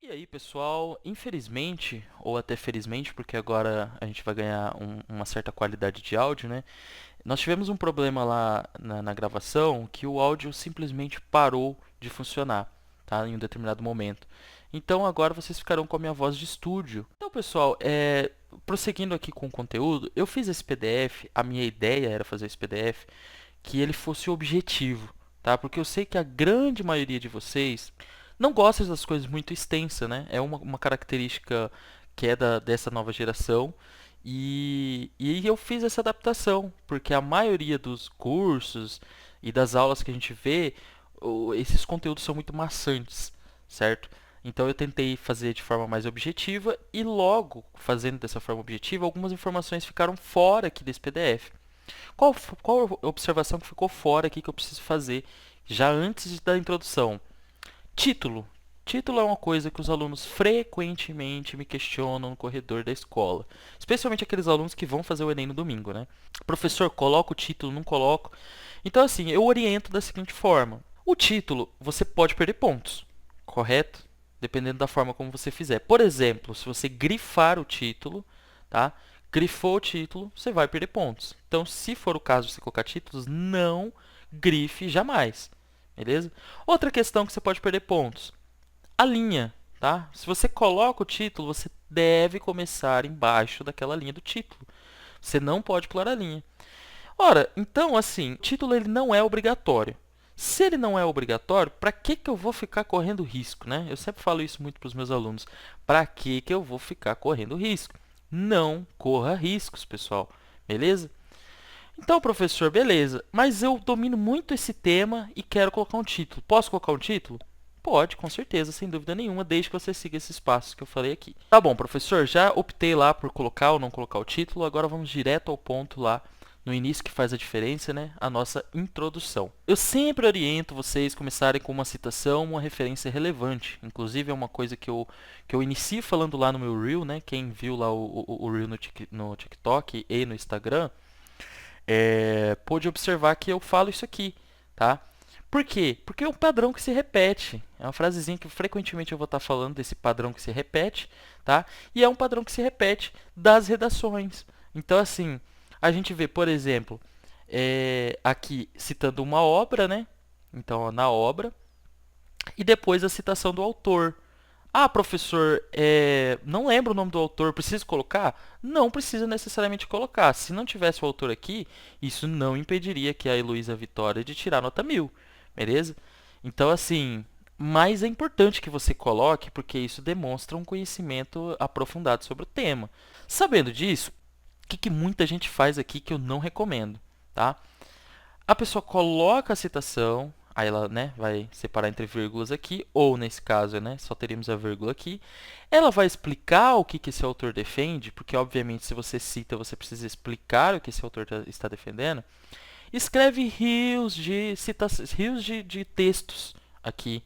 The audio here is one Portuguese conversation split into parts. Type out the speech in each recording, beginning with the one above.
E aí, pessoal, infelizmente, ou até felizmente, porque agora a gente vai ganhar uma certa qualidade de áudio, né? Nós tivemos um problema lá na gravação que o áudio simplesmente parou de funcionar, tá? Em um determinado momento. Então agora vocês ficarão com a minha voz de estúdio. Então, pessoal, prosseguindo aqui com o conteúdo, eu fiz esse PDF, a minha ideia era fazer esse PDF que ele fosse objetivo, tá? Porque eu sei que a grande maioria de vocês não gosta das coisas muito extensas, né? É uma característica que é dessa nova geração. E eu fiz essa adaptação, porque a maioria dos cursos e das aulas que a gente vê, esses conteúdos são muito maçantes, certo? Então eu tentei fazer de forma mais objetiva e logo, fazendo dessa forma objetiva, algumas informações ficaram fora aqui desse PDF. Qual observação que ficou fora aqui que eu preciso fazer já antes da introdução? Título. Título é uma coisa que os alunos frequentemente me questionam no corredor da escola. Especialmente aqueles alunos que vão fazer o Enem no domingo, né? Professor, coloca o título, não coloco. Então, assim, eu oriento da seguinte forma. O título, você pode perder pontos, correto? Dependendo da forma como você fizer. Por exemplo, se você grifar o título, tá? Grifou o título, você vai perder pontos. Então, se for o caso de você colocar títulos, não grife jamais. Beleza? Outra questão que você pode perder pontos. A linha, tá? Se você coloca o título, você deve começar embaixo daquela linha do título. Você não pode pular a linha. Ora, então assim, o título ele não é obrigatório. Se ele não é obrigatório, para que eu vou ficar correndo risco, né? Eu sempre falo isso muito para os meus alunos. Para que eu vou ficar correndo risco? Não corra riscos, pessoal. Beleza? Então, professor, beleza, mas eu domino muito esse tema e quero colocar um título. Posso colocar um título? Pode, com certeza, sem dúvida nenhuma, desde que você siga esses passos que eu falei aqui. Tá bom, professor, já optei lá por colocar ou não colocar o título, agora vamos direto ao ponto lá no início que faz a diferença, né? A nossa introdução. Eu sempre oriento vocês começarem com uma citação, uma referência relevante. Inclusive é uma coisa que eu inicio falando lá no meu Reel, né? Quem viu lá o Reel no TikTok e no Instagram, pôde observar que eu falo isso aqui, tá? Por quê? Porque é um padrão que se repete. É uma frasezinha que frequentemente eu vou estar falando desse padrão que se repete, tá? E é um padrão que se repete das redações. Então, assim, a gente vê, por exemplo, aqui citando uma obra, né? Então, ó, na obra, e depois a citação do autor. Ah, professor, não lembro o nome do autor, preciso colocar? Não precisa necessariamente colocar. Se não tivesse o autor aqui, isso não impediria que a Heloísa Vitória de tirar nota 1000, beleza? Então, assim, mas é importante que você coloque, porque isso demonstra um conhecimento aprofundado sobre o tema. Sabendo disso, o que muita gente faz aqui que eu não recomendo, tá? A pessoa coloca a citação, aí ela, né, vai separar entre vírgulas aqui, ou nesse caso, né, só teríamos a vírgula aqui. Ela vai explicar o que esse autor defende, porque obviamente se você cita, você precisa explicar o que esse autor está defendendo. Escreve rios de citações, rios de textos aqui.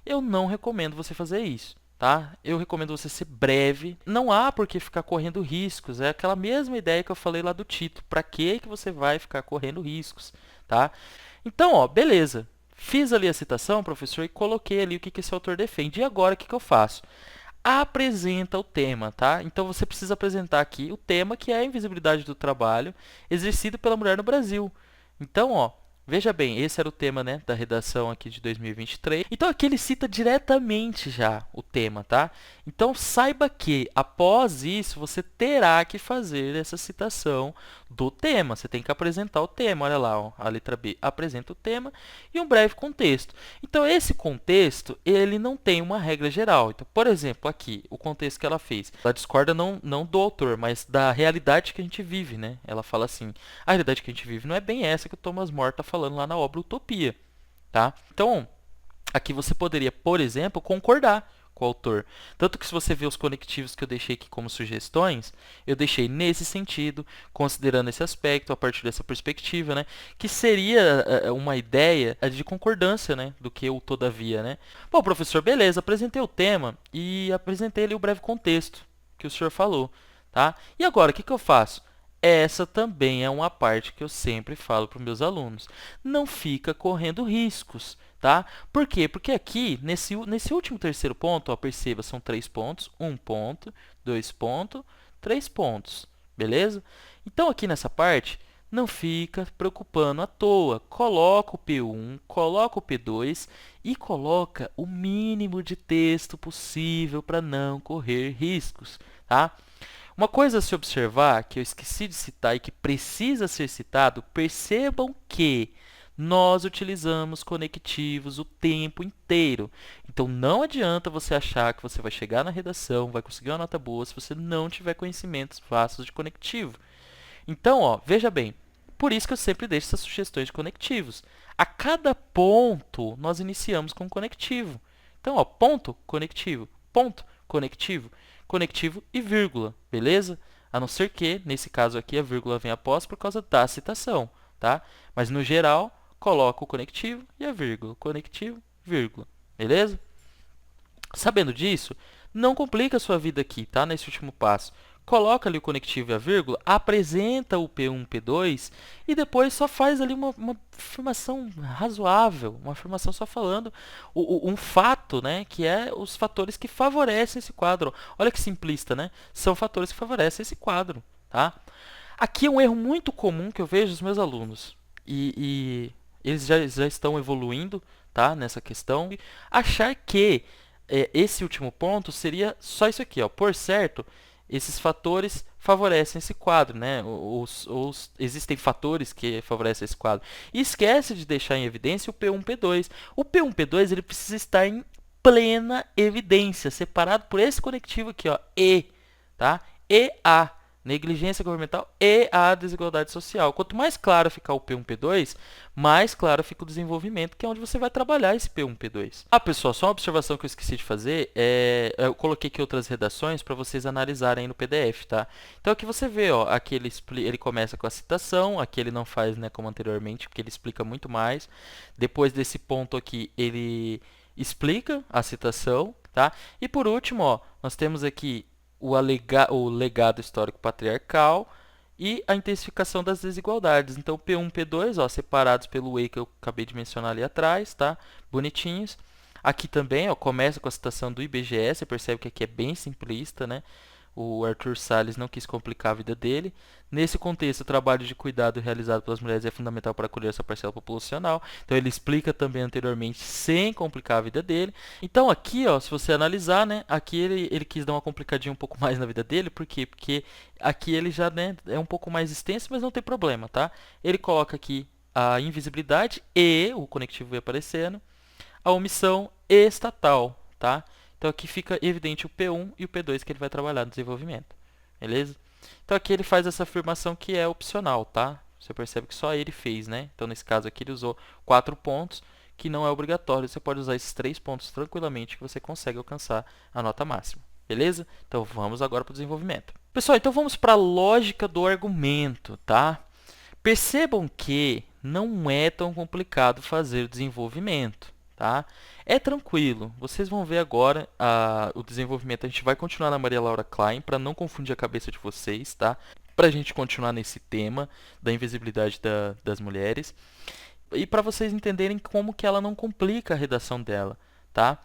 Eu não recomendo você fazer isso, tá? Eu recomendo você ser breve. Não há por que ficar correndo riscos. É aquela mesma ideia que eu falei lá do título. Para que você vai ficar correndo riscos, tá? Então, ó, beleza. Fiz ali a citação, professor, e coloquei ali o que esse autor defende. E agora, o que eu faço? Apresenta o tema, tá? Então, você precisa apresentar aqui o tema, que é a invisibilidade do trabalho exercido pela mulher no Brasil. Então, ó, veja bem, esse era o tema, né, da redação aqui de 2023. Então aqui ele cita diretamente já o tema, tá? Então saiba que após isso você terá que fazer essa citação do tema. Você tem que apresentar o tema. Olha lá, ó, a letra B apresenta o tema e um breve contexto. Então esse contexto, ele não tem uma regra geral. Então, por exemplo, aqui, o contexto que ela fez. Ela discorda não do autor, mas da realidade que a gente vive, né? Ela fala assim: a realidade que a gente vive não é bem essa que o Thomas More está falando lá na obra Utopia, tá? Então, aqui você poderia, por exemplo, concordar com o autor. Tanto que se você vê os conectivos que eu deixei aqui como sugestões, eu deixei nesse sentido, considerando esse aspecto, a partir dessa perspectiva, né? Que seria uma ideia de concordância, né? Do que o todavia, né? Bom, professor, beleza, apresentei o tema e apresentei ali o breve contexto que o senhor falou, tá? E agora, o que eu faço? Essa também é uma parte que eu sempre falo para os meus alunos. Não fica correndo riscos, tá? Por quê? Porque aqui, nesse último terceiro ponto, ó, perceba, são 3 pontos, 1 ponto, 2 pontos, 3 pontos, beleza? Então, aqui nessa parte, não fica preocupando à toa. Coloca o P1, coloca o P2 e coloca o mínimo de texto possível para não correr riscos, tá? Uma coisa a se observar, que eu esqueci de citar e que precisa ser citado, percebam que nós utilizamos conectivos o tempo inteiro. Então, não adianta você achar que você vai chegar na redação, vai conseguir uma nota boa se você não tiver conhecimentos vastos de conectivo. Então, ó, veja bem, por isso que eu sempre deixo essas sugestões de conectivos. A cada ponto, nós iniciamos com um conectivo. Então, ó, ponto, conectivo, conectivo e vírgula, beleza? A não ser que, nesse caso aqui, a vírgula vem após por causa da citação, tá? Mas, no geral, coloca o conectivo e a vírgula, conectivo, vírgula, beleza? Sabendo disso, não complica a sua vida aqui, tá? Nesse último passo. Coloca ali o conectivo e a vírgula, apresenta o P1, P2 e depois só faz ali uma afirmação razoável, uma afirmação só falando um fato, né? Que é os fatores que favorecem esse quadro. Olha que simplista, né? São fatores que favorecem esse quadro, tá? Aqui é um erro muito comum que eu vejo nos meus alunos e eles já estão evoluindo, tá? Nessa questão. Achar que esse último ponto seria só isso aqui, ó. Por certo, esses fatores favorecem esse quadro, né? Existem fatores que favorecem esse quadro. E esquece de deixar em evidência o P1, P2. O P1, P2 ele precisa estar em plena evidência, separado por esse conectivo aqui, ó, E, tá? EA, negligência governamental e a desigualdade social. Quanto mais claro ficar o P1, P2, mais claro fica o desenvolvimento, que é onde você vai trabalhar esse P1, P2. Ah, pessoal, só uma observação que eu esqueci de fazer, eu coloquei aqui outras redações para vocês analisarem no PDF, tá? Então aqui você vê, ó, aqui ele começa com a citação, aqui ele não faz, né, como anteriormente, porque ele explica muito mais. Depois desse ponto aqui, ele explica a citação, tá? E por último, ó, nós temos aqui o legado histórico patriarcal e a intensificação das desigualdades. Então, P1 e P2, ó, separados pelo E que eu acabei de mencionar ali atrás, tá? Bonitinhos. Aqui também, ó, começa com a citação do IBGE, você percebe que aqui é bem simplista, né? O Arthur Salles não quis complicar a vida dele. Nesse contexto, o trabalho de cuidado realizado pelas mulheres é fundamental para acolher essa parcela populacional. Então, ele explica também anteriormente, sem complicar a vida dele. Então, aqui, ó, se você analisar, né, aqui ele quis dar uma complicadinha um pouco mais na vida dele. Por quê? Porque aqui ele já, né, é um pouco mais extenso, mas não tem problema, tá? Ele coloca aqui a invisibilidade e o conectivo vai aparecendo, a omissão estatal, tá? Então aqui fica evidente o P1 e o P2 que ele vai trabalhar no desenvolvimento, beleza? Então aqui ele faz essa afirmação que é opcional, tá? Você percebe que só ele fez, né? Então nesse caso aqui ele usou 4 pontos, que não é obrigatório. Você pode usar esses 3 pontos tranquilamente que você consegue alcançar a nota máxima, beleza? Então vamos agora para o desenvolvimento. Pessoal, então vamos para a lógica do argumento, tá? Percebam que não é tão complicado fazer o desenvolvimento, tá? É tranquilo. Vocês vão ver agora o desenvolvimento. A gente vai continuar na Maria Laura Klein para não confundir a cabeça de vocês, tá? Para a gente continuar nesse tema da invisibilidade das mulheres e para vocês entenderem como que ela não complica a redação dela, tá?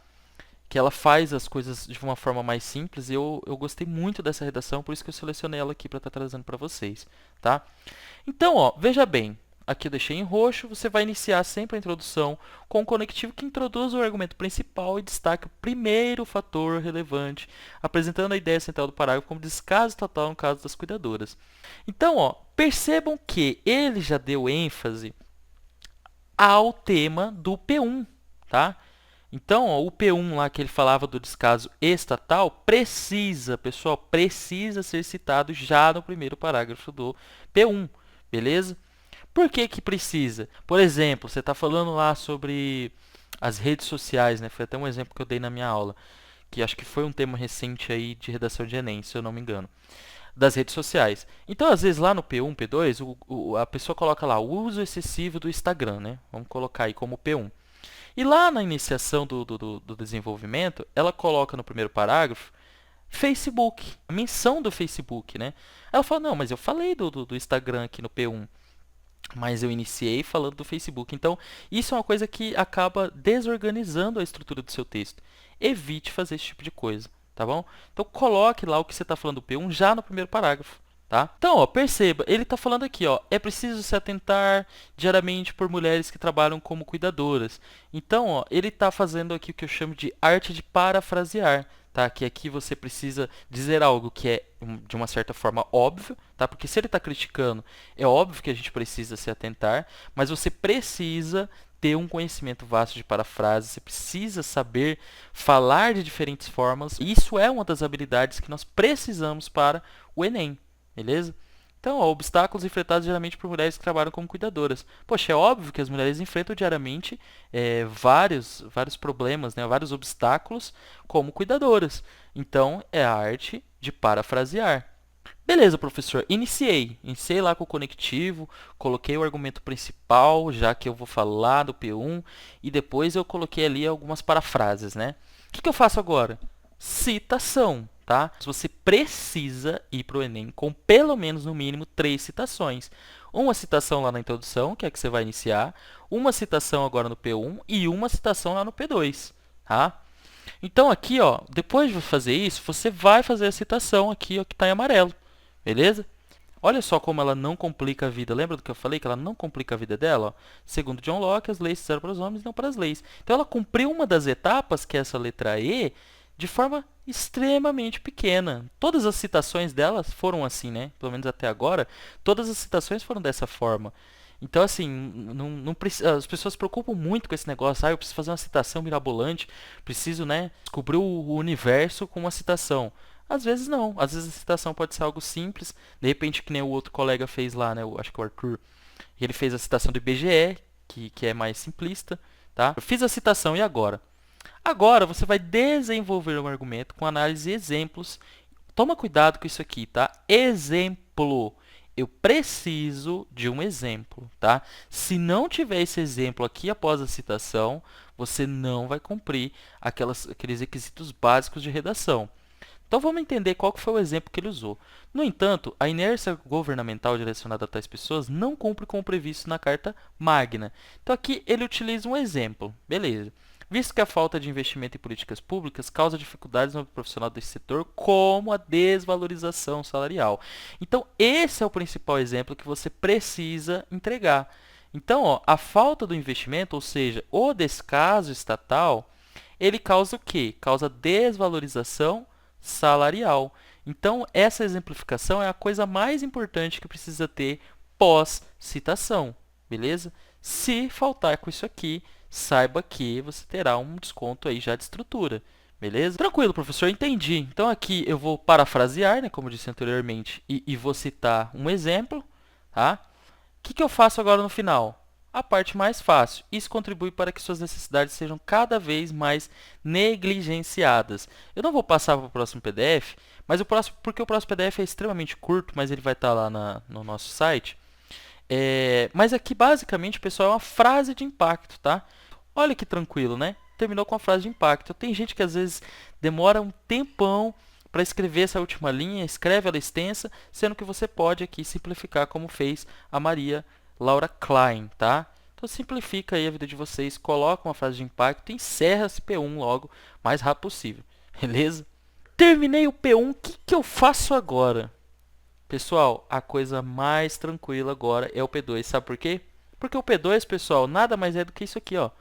Que ela faz as coisas de uma forma mais simples e eu gostei muito dessa redação, por isso que eu selecionei ela aqui para estar trazendo para vocês, tá? Então, ó, veja bem, aqui eu deixei em roxo, você vai iniciar sempre a introdução com o conectivo que introduz o argumento principal e destaca o primeiro fator relevante, apresentando a ideia central do parágrafo como descaso total no caso das cuidadoras. Então, ó, percebam que ele já deu ênfase ao tema do P1, tá? Então, ó, o P1 lá que ele falava do descaso estatal precisa, pessoal, precisa ser citado já no primeiro parágrafo do P1, beleza? Por que que precisa? Por exemplo, você está falando lá sobre as redes sociais, né? Foi até um exemplo que eu dei na minha aula, que acho que foi um tema recente aí de redação de Enem, se eu não me engano, das redes sociais. Então, às vezes lá no P1, P2, a pessoa coloca lá o uso excessivo do Instagram, né? Vamos colocar aí como P1. E lá na iniciação do desenvolvimento, ela coloca no primeiro parágrafo Facebook, a menção do Facebook, né? Ela fala, não, mas eu falei do Instagram aqui no P1. mas eu iniciei falando do Facebook. Então, isso é uma coisa que acaba desorganizando a estrutura do seu texto. Evite fazer esse tipo de coisa, tá bom? Então, coloque lá o que você está falando do P1 já no primeiro parágrafo. Tá? Então, ó, perceba, ele está falando aqui, ó, é preciso se atentar diariamente por mulheres que trabalham como cuidadoras. Então, ó, ele está fazendo aqui o que eu chamo de arte de parafrasear, tá? Que aqui você precisa dizer algo que é de uma certa forma óbvio, tá? Porque se ele está criticando, é óbvio que a gente precisa se atentar, mas você precisa ter um conhecimento vasto de parafrase, você precisa saber falar de diferentes formas. Isso é uma das habilidades que nós precisamos para o Enem. Beleza? Então, ó, obstáculos enfrentados geralmente por mulheres que trabalham como cuidadoras. Poxa, é óbvio que as mulheres enfrentam diariamente vários problemas, né, vários obstáculos como cuidadoras. Então, é a arte de parafrasear. Beleza, professor, iniciei lá com o conectivo, coloquei o argumento principal, já que eu vou falar do P1, e depois eu coloquei ali algumas parafrases, né? O que eu faço agora? Citação, tá? Você precisa ir para o Enem com pelo menos, no mínimo, 3 citações. Uma citação lá na introdução, que é a que você vai iniciar, uma citação agora no P1 e uma citação lá no P2, tá? Então aqui, ó, depois de fazer isso, você vai fazer a citação aqui, ó, que está em amarelo. Beleza? Olha só como ela não complica a vida. Lembra do que eu falei? Que ela não complica a vida dela? Ó? Segundo John Locke, as leis servem para os homens e não para as leis. Então ela cumpriu uma das etapas, que é essa letra E, de forma extremamente pequena. Todas as citações dela foram assim, né? Pelo menos até agora, todas as citações foram dessa forma. Então, assim, as pessoas se preocupam muito com esse negócio. Ah, eu preciso fazer uma citação mirabolante, preciso, né, descobrir o universo com uma citação. Às vezes não. Às vezes a citação pode ser algo simples. De repente, que nem o outro colega fez lá, né? Acho que o Arthur. Ele fez a citação do IBGE, que é mais simplista. Tá? Eu fiz a citação e agora? Agora você vai desenvolver um argumento com análise e exemplos. Toma cuidado com isso aqui, tá? Exemplo. Eu preciso de um exemplo, tá? Se não tiver esse exemplo aqui após a citação, você não vai cumprir aqueles requisitos básicos de redação. Então vamos entender qual que foi o exemplo que ele usou. No entanto, a inércia governamental direcionada a tais pessoas não cumpre com o previsto na Carta Magna. Então aqui ele utiliza um exemplo. Beleza. Visto que a falta de investimento em políticas públicas causa dificuldades no profissional desse setor, como a desvalorização salarial. Então, esse é o principal exemplo que você precisa entregar. Então, ó, a falta do investimento, ou seja, o descaso estatal, ele causa o quê? Causa desvalorização salarial. Então, essa exemplificação é a coisa mais importante que precisa ter pós-citação, beleza? Se faltar com isso aqui, saiba que você terá um desconto aí já de estrutura, beleza? Tranquilo, professor, entendi. Então, aqui eu vou parafrasear, né, como eu disse anteriormente, e vou citar um exemplo, tá? O que eu faço agora no final? A parte mais fácil. Isso contribui para que suas necessidades sejam cada vez mais negligenciadas. Eu não vou passar para o próximo PDF, mas porque o próximo PDF é extremamente curto, mas ele vai estar lá no nosso site. Mas aqui, basicamente, pessoal, é uma frase de impacto, tá? Olha que tranquilo, né? Terminou com a frase de impacto. Tem gente que às vezes demora um tempão para escrever essa última linha, escreve ela extensa, sendo que você pode aqui simplificar como fez a Maria Laura Klein, tá? Então simplifica aí a vida de vocês, coloca uma frase de impacto e encerra esse P1 logo, o mais rápido possível, beleza? Terminei o P1, o que eu faço agora? Pessoal, a coisa mais tranquila agora é o P2, sabe por quê? Porque o P2, pessoal, nada mais é do que isso aqui, ó,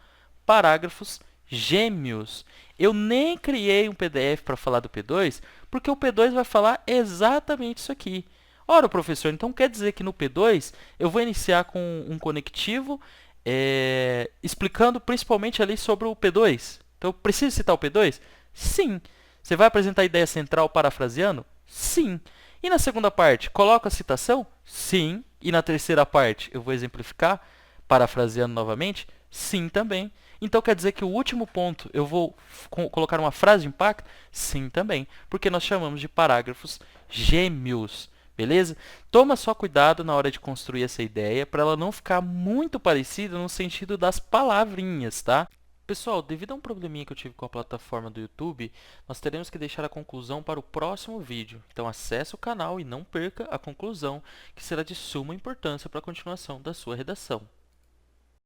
parágrafos gêmeos. Eu nem criei um PDF para falar do P2, porque o P2 vai falar exatamente isso aqui. Ora, professor, então quer dizer que no P2 eu vou iniciar com um conectivo explicando principalmente ali sobre o P2? Então, eu preciso citar o P2? Sim. Você vai apresentar a ideia central parafraseando? Sim. E na segunda parte, coloco a citação? Sim. E na terceira parte, eu vou exemplificar, parafraseando novamente? Sim também. Então quer dizer que o último ponto eu vou colocar uma frase de impacto? Sim também, porque nós chamamos de parágrafos gêmeos. Beleza? Toma só cuidado na hora de construir essa ideia para ela não ficar muito parecida no sentido das palavrinhas, tá? Pessoal, devido a um probleminha que eu tive com a plataforma do YouTube, nós teremos que deixar a conclusão para o próximo vídeo. Então acesse o canal e não perca a conclusão, que será de suma importância para a continuação da sua redação.